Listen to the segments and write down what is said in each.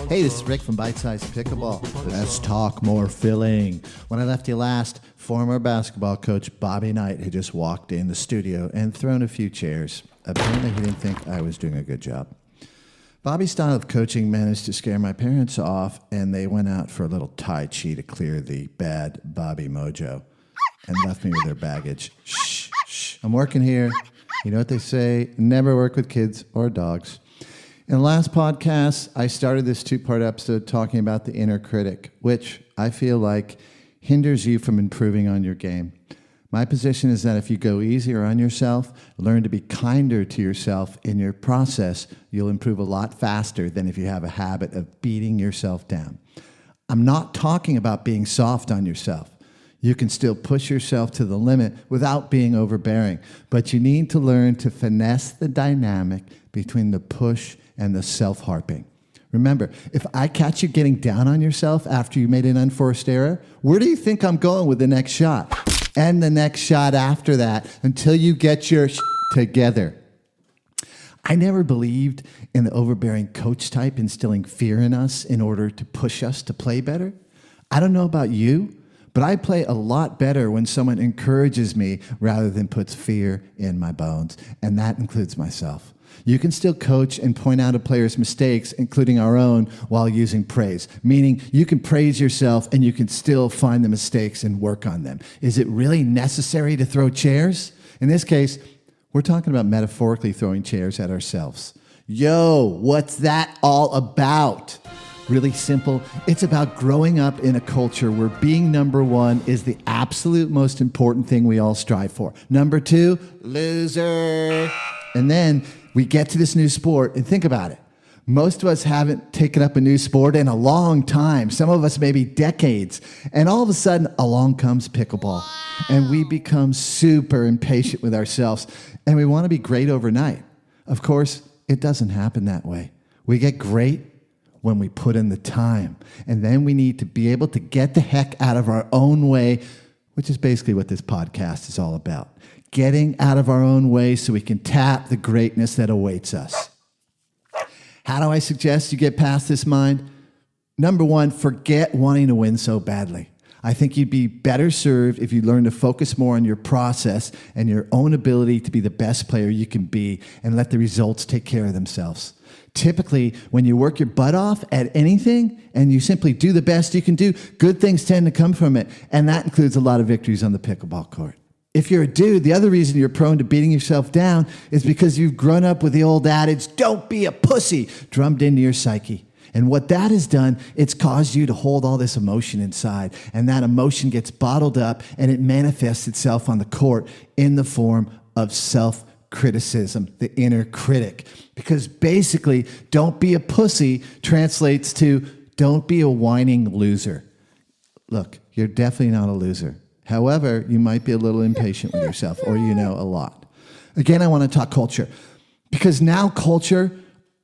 Hey, this is Rick from Bite Size Pickleball. Let's talk more filling. When I left you last, former basketball coach Bobby Knight had just walked in the studio and thrown a few chairs. Apparently, he didn't think I was doing a good job. Bobby's style of coaching managed to scare my parents off, and they went out for a little Tai Chi to clear the bad Bobby mojo and left me with their baggage. Shh, shh, I'm working here. You know what they say, never work with kids or dogs. In the last podcast, I started this two-part episode talking about the inner critic, which I feel like hinders you from improving on your game. My position is that if you go easier on yourself, learn to be kinder to yourself in your process, you'll improve a lot faster than if you have a habit of beating yourself down. I'm not talking about being soft on yourself. You can still push yourself to the limit without being overbearing, but you need to learn to finesse the dynamic between the push and the self-harping. Remember, if I catch you getting down on yourself after you made an unforced error, where do you think I'm going with the next shot? And the next shot after that until you get your together. I never believed in the overbearing coach type instilling fear in us in order to push us to play better. I don't know about you, but I play a lot better when someone encourages me rather than puts fear in my bones, and that includes myself. You can still coach and point out a player's mistakes, including our own, while using praise, meaning you can praise yourself and you can still find the mistakes and work on them. Is it really necessary to throw chairs? In this case, we're talking about metaphorically throwing chairs at ourselves. Yo, what's that all about? Really simple. It's about growing up in a culture where being number one is the absolute most important thing we all strive for. Number two, loser. And then we get to this new sport, and think about it. Most of us haven't taken up a new sport in a long time. Some of us maybe decades. And all of a sudden, along comes pickleball. And we become super impatient with ourselves. And we want to be great overnight. Of course, it doesn't happen that way. We get great when we put in the time. And then we need to be able to get the heck out of our own way, which is basically what this podcast is all about. Getting out of our own way so we can tap the greatness that awaits us. How do I suggest you get past this mind? Number one, forget wanting to win so badly. I think you'd be better served if you learn to focus more on your process and your own ability to be the best player you can be and let the results take care of themselves. Typically, when you work your butt off at anything and you simply do the best you can do, good things tend to come from it. And that includes a lot of victories on the pickleball court. If you're a dude, the other reason you're prone to beating yourself down is because you've grown up with the old adage, don't be a pussy, drummed into your psyche. And what that has done, it's caused you to hold all this emotion inside. And that emotion gets bottled up and it manifests itself on the court in the form of self-criticism, the inner critic. Because basically, don't be a pussy translates to don't be a whining loser. Look, you're definitely not a loser. However, you might be a little impatient with yourself, or you know a lot. Again, I want to talk culture, because now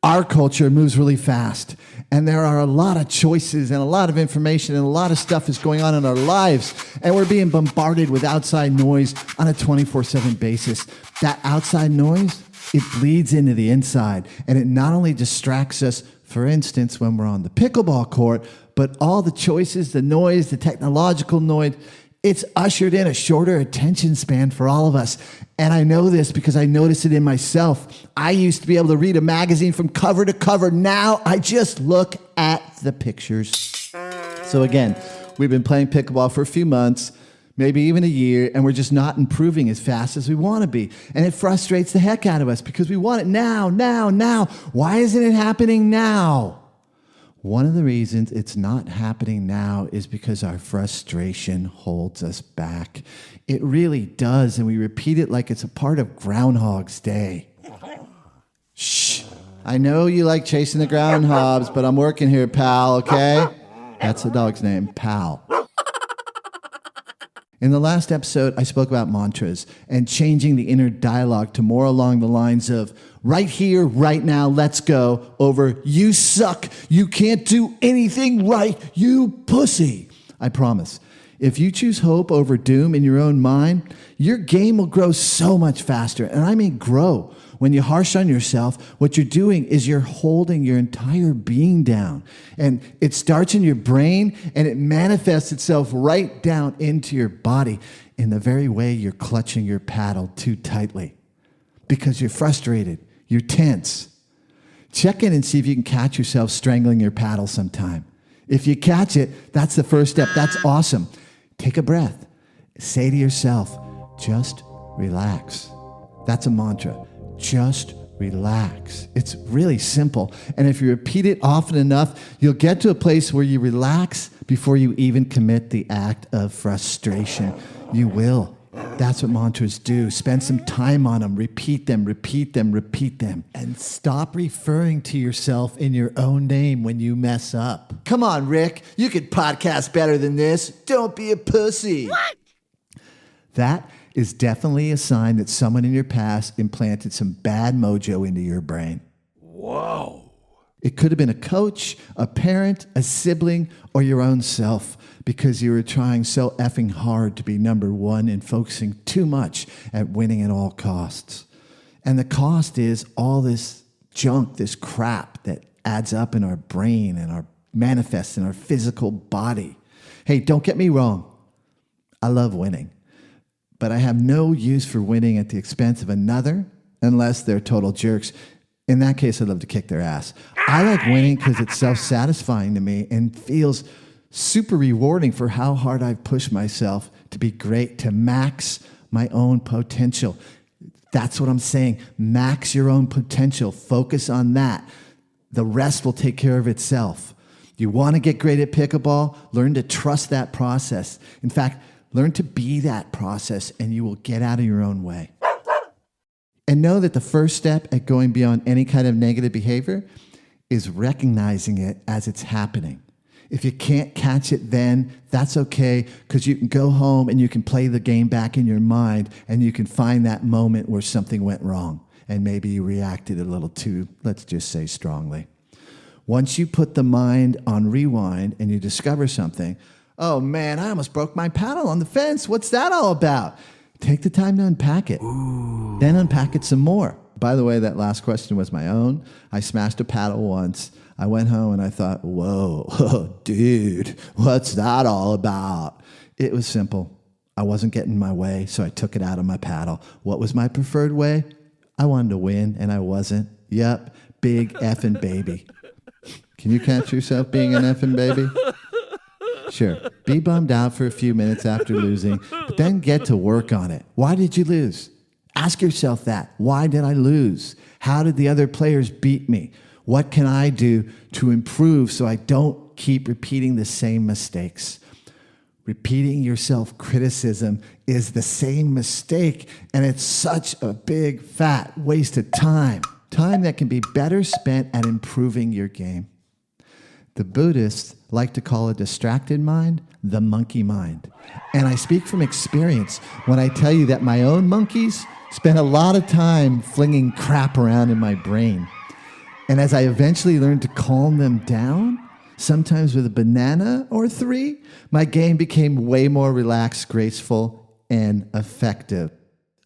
our culture moves really fast, and there are a lot of choices and a lot of information and a lot of stuff is going on in our lives, and we're being bombarded with outside noise on a 24/7 basis. That outside noise, it bleeds into the inside, and it not only distracts us, for instance, when we're on the pickleball court, but all the choices, the noise, the technological noise, it's ushered in a shorter attention span for all of us. And I know this because I noticed it in myself. I used to be able to read a magazine from cover to cover. Now I just look at the pictures. So again, we've been playing pickleball for a few months, maybe even a year, and we're just not improving as fast as we want to be. And it frustrates the heck out of us because we want it now, now, now. Why isn't it happening now? One of the reasons it's not happening now is because our frustration holds us back. It really does, and we repeat it like it's a part of Groundhog's Day. Shh. I know you like chasing the groundhogs, but I'm working here, pal, okay? That's the dog's name, Pal. In the last episode, I spoke about mantras and changing the inner dialogue to more along the lines of right here, right now, let's go, over you suck, you can't do anything right, you pussy. I promise, if you choose hope over doom in your own mind, your game will grow so much faster. And I mean grow. When you're harsh on yourself, what you're doing is you're holding your entire being down. And it starts in your brain and it manifests itself right down into your body in the very way you're clutching your paddle too tightly. Because you're frustrated, you're tense. Check in and see if you can catch yourself strangling your paddle sometime. If you catch it, that's the first step. That's awesome. Take a breath. Say to yourself, just relax. That's a mantra. Just relax. It's really simple. And if you repeat it often enough, you'll get to a place where you relax before you even commit the act of frustration. You will. That's what mantras do. Spend some time on them. Repeat them, repeat them, repeat them. And stop referring to yourself in your own name when you mess up. Come on, Rick. You could podcast better than this. Don't be a pussy. What? That is definitely a sign that someone in your past implanted some bad mojo into your brain. Whoa. It could have been a coach, a parent, a sibling, or your own self because you were trying so effing hard to be number one and focusing too much at winning at all costs. And the cost is all this junk, this crap that adds up in our brain and our manifests in our physical body. Hey, don't get me wrong. I love winning. But I have no use for winning at the expense of another unless they're total jerks. In that case, I'd love to kick their ass. I like winning because it's self-satisfying to me and feels super rewarding for how hard I've pushed myself to be great, to max my own potential. That's what I'm saying. Max your own potential. Focus on that. The rest will take care of itself. You want to get great at pickleball? Learn to trust that process. In fact, learn to be that process and you will get out of your own way. And know that the first step at going beyond any kind of negative behavior is recognizing it as it's happening. If you can't catch it then, that's okay, because you can go home and you can play the game back in your mind and you can find that moment where something went wrong and maybe you reacted a little too, let's just say, strongly. Once you put the mind on rewind and you discover something, oh man, I almost broke my paddle on the fence. What's that all about? Take the time to unpack it. Ooh. Then unpack it some more. By the way, that last question was my own. I smashed a paddle once. I went home and I thought, whoa, dude, what's that all about? It was simple. I wasn't getting my way, so I took it out of my paddle. What was my preferred way? I wanted to win, and I wasn't. Yep, big effing baby. Can you catch yourself being an effing baby? Sure. Be bummed out for a few minutes after losing, but then get to work on it. Why did you lose? Ask yourself that. Why did I lose? How did the other players beat me? What can I do to improve so I don't keep repeating the same mistakes? Repeating your self-criticism is the same mistake, and it's such a big, fat waste of time. Time that can be better spent at improving your game. The Buddhists like to call a distracted mind the monkey mind. And I speak from experience when I tell you that my own monkeys spend a lot of time flinging crap around in my brain. And as I eventually learned to calm them down, sometimes with a banana or three, my game became way more relaxed, graceful, and effective.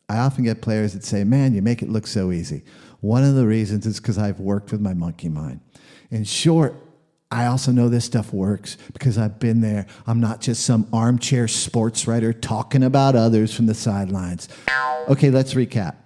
I often get players that say, man, you make it look so easy. One of the reasons is because I've worked with my monkey mind. In short, I also know this stuff works because I've been there. I'm not just some armchair sports writer talking about others from the sidelines. Okay, let's recap.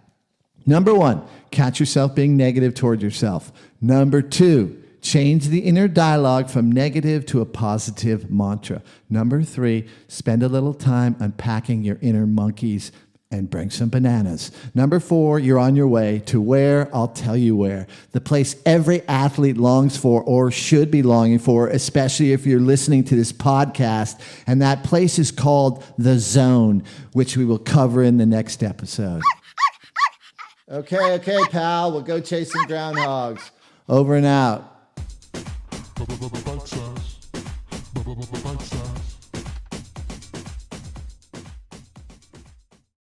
Number 1, catch yourself being negative toward yourself. Number 2, change the inner dialogue from negative to a positive mantra. Number 3, spend a little time unpacking your inner monkeys and bring some bananas. Number 4, you're on your way to where? I'll tell you where. The place every athlete longs for or should be longing for, especially if you're listening to this podcast. And that place is called The Zone, which we will cover in the next episode. Okay, pal. We'll go chase some groundhogs. Over and out. Bite size.